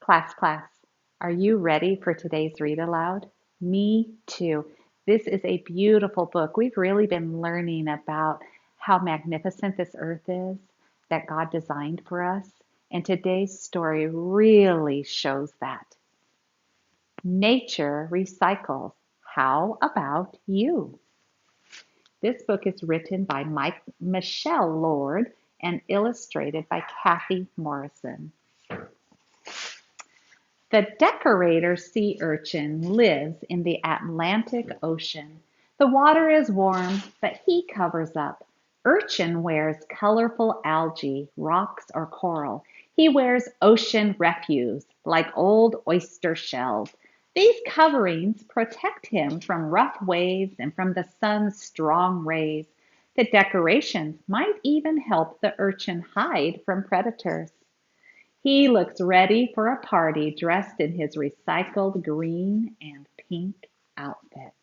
Class, are you ready for today's read aloud? Me too. This is a beautiful book. We've really been learning about how magnificent this earth is that God designed for us. And today's story really shows that. Nature recycles. How about you? This book is written by Michelle Lord and illustrated by Kathy Morrison. The decorator sea urchin lives in the Atlantic Ocean. The water is warm, but he covers up. Urchin wears colorful algae, rocks, or coral. He wears ocean refuse, like old oyster shells. These coverings protect him from rough waves and from the sun's strong rays. The decorations might even help the urchin hide from predators. He looks ready for a party dressed in his recycled green and pink outfit.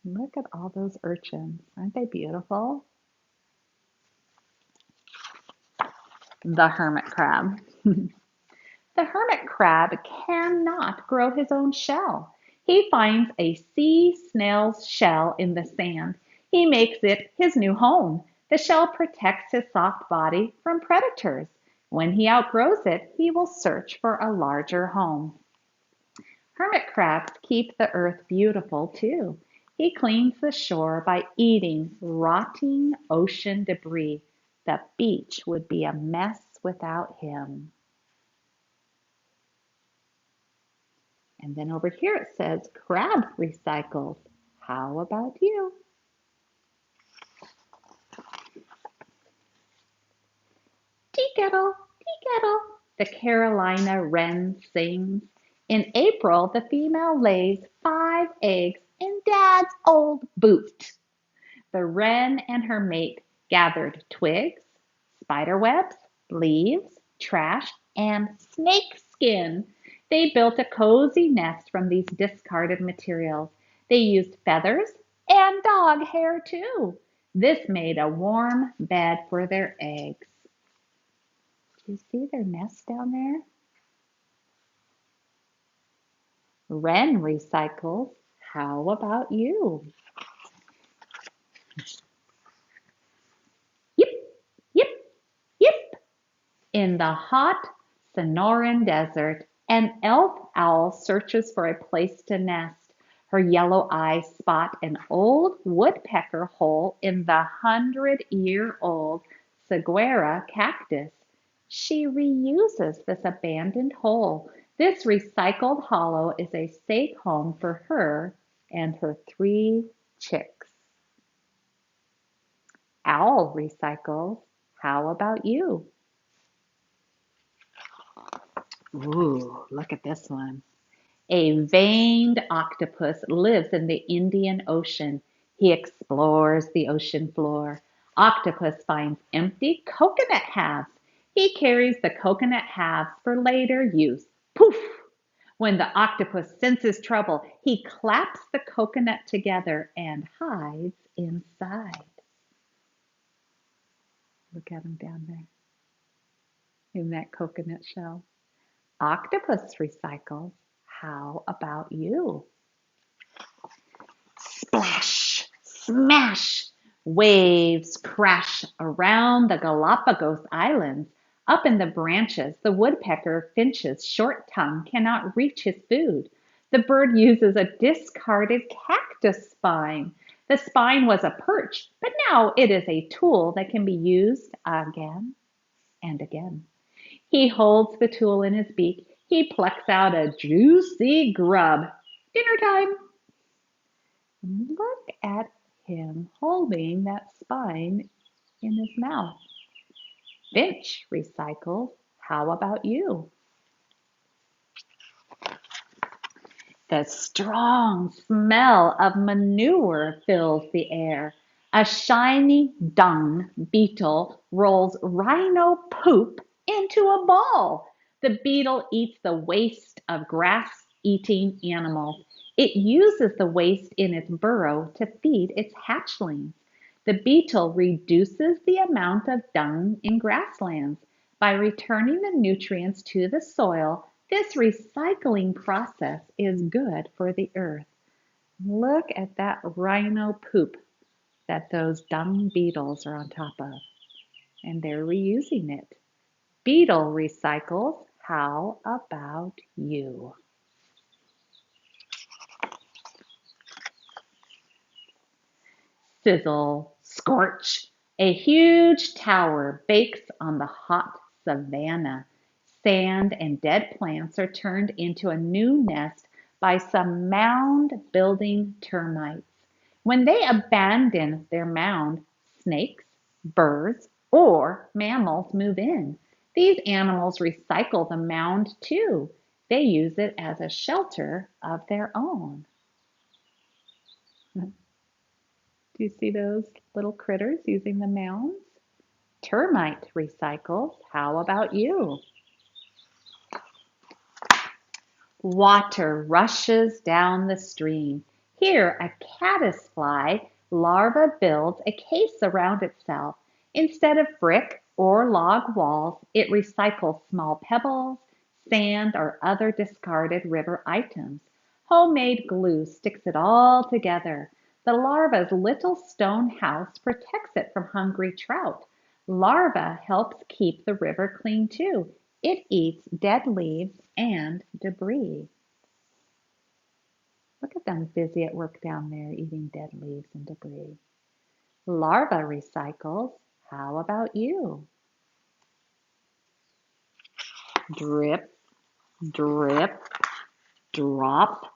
Look at all those urchins. Aren't they beautiful? The hermit crab. The hermit crab cannot grow his own shell. He finds a sea snail's shell in the sand. He makes it his new home. The shell protects his soft body from predators. When he outgrows it, he will search for a larger home. Hermit crabs keep the earth beautiful too. He cleans the shore by eating rotting ocean debris. The beach would be a mess without him. And then over here it says crab recycles. How about you? Tea-kettle, tea-kettle, the Carolina wren sings. In April, the female lays 5 eggs in Dad's old boot. The wren and her mate gathered twigs, spider webs, leaves, trash, and snake skin. They built a cozy nest from these discarded materials. They used feathers and dog hair too. This made a warm bed for their eggs. Do you see their nest down there? Wren recycles. How about you? Yip, yip, yip. In the hot Sonoran desert, an elf owl searches for a place to nest. Her yellow eyes spot an old woodpecker hole in the 100-year-old saguaro cactus. She reuses this abandoned hole. This recycled hollow is a safe home for her and her 3 chicks. Owl recycles. How about you? Ooh, look at this one. A veined octopus lives in the Indian Ocean. He explores the ocean floor. Octopus finds empty coconut halves. He carries the coconut halves for later use. Poof! When the octopus senses trouble, he claps the coconut together and hides inside. Look at him down there in that coconut shell. Octopus recycles. How about you? Splash, smash. Waves crash around the Galapagos Islands. Up in the branches, the woodpecker finch's short tongue cannot reach his food. The bird uses a discarded cactus spine. The spine was a perch, but now it is a tool that can be used again and again. He holds the tool in his beak. He plucks out a juicy grub. Dinner time. Look at him holding that spine in his mouth. Finch recycles. How about you? The strong smell of manure fills the air. A shiny dung beetle rolls rhino poop into a ball. The beetle eats the waste of grass-eating animals. It uses the waste in its burrow to feed its hatchlings. The beetle reduces the amount of dung in grasslands. By returning the nutrients to the soil, this recycling process is good for the earth. Look at that rhino poop that those dung beetles are on top of, and they're reusing it. Beetle recycles. How about you? Sizzle, scorch. A huge tower bakes on the hot savanna. Sand and dead plants are turned into a new nest by some mound-building termites. When they abandon their mound, snakes, birds, or mammals move in. These animals recycle the mound too. They use it as a shelter of their own. Do you see those little critters using the mounds? Termite recycles. How about you? Water rushes down the stream. Here, a caddis fly larva builds a case around itself. Instead of brick or log walls, it recycles small pebbles, sand, or other discarded river items. Homemade glue sticks it all together. The larva's little stone house protects it from hungry trout. Larva helps keep the river clean too. It eats dead leaves and debris. Look at them busy at work down there eating dead leaves and debris. Larva recycles. How about you? Drip, drip, drop.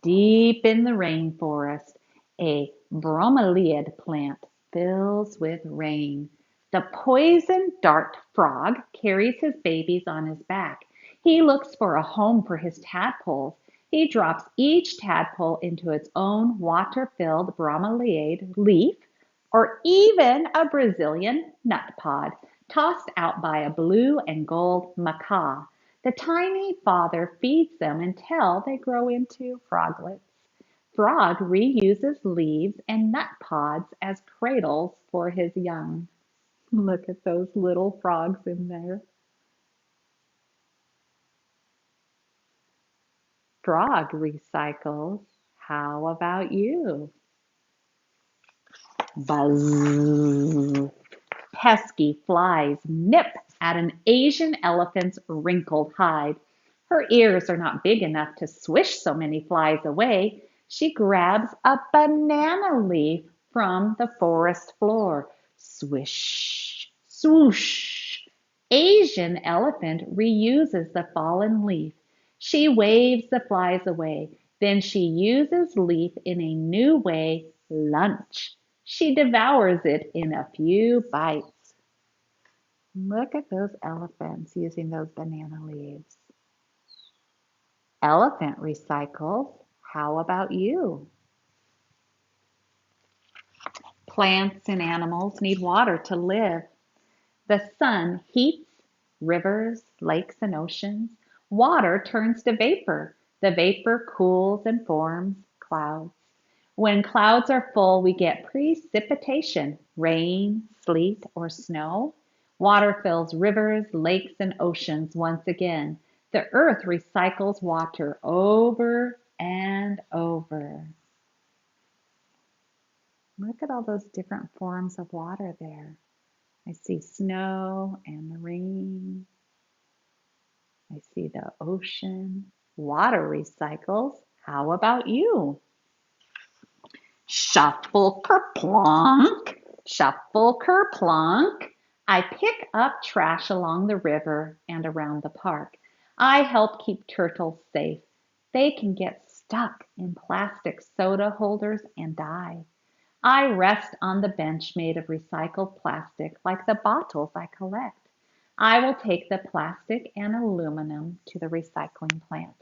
Deep in the rainforest, a bromeliad plant fills with rain. The poison dart frog carries his babies on his back. He looks for a home for his tadpoles. He drops each tadpole into its own water-filled bromeliad leaf or even a Brazilian nut pod tossed out by a blue and gold macaw. The tiny father feeds them until they grow into froglets. Frog reuses leaves and nut pods as cradles for his young. Look at those little frogs in there. Frog recycles. How about you? Buzz. Pesky flies nip at an Asian elephant's wrinkled hide. Her ears are not big enough to swish so many flies away. She grabs a banana leaf from the forest floor. Swish, swoosh. Asian elephant reuses the fallen leaf. She waves the flies away. Then she uses leaf in a new way, lunch. She devours it in a few bites. Look at those elephants using those banana leaves. Elephant recycles. How about you? Plants and animals need water to live. The sun heats rivers, lakes, and oceans. Water turns to vapor. The vapor cools and forms clouds. When clouds are full, we get precipitation, rain, sleet, or snow. Water fills rivers, lakes, and oceans once again. The earth recycles water over and over. Look at all those different forms of water there. I see snow and the rain. I see the ocean. Water recycles. How about you? Shuffle kerplunk, shuffle kerplunk. I pick up trash along the river and around the park. I help keep turtles safe. They can get stuck in plastic soda holders and die. I rest on the bench made of recycled plastic like the bottles I collect. I will take the plastic and aluminum to the recycling plant.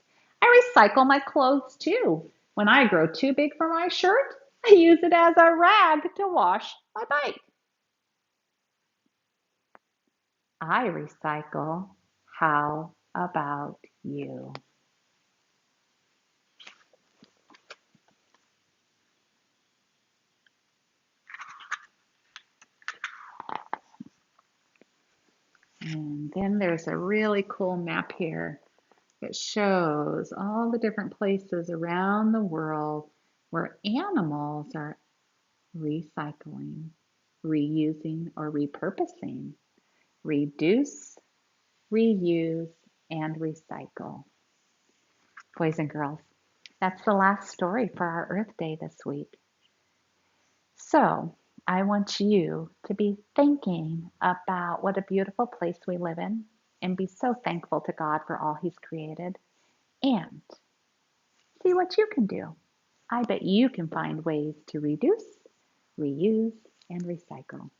I recycle my clothes too. When I grow too big for my shirt, I use it as a rag to wash my bike. I recycle. How about you? And then there's a really cool map here that shows all the different places around the world where animals are recycling, reusing, or repurposing. Reduce, reuse, and recycle. Boys and girls, that's the last story for our Earth Day this week. So I want you to be thinking about what a beautiful place we live in and be so thankful to God for all He's created and see what you can do. I bet you can find ways to reduce, reuse, and recycle.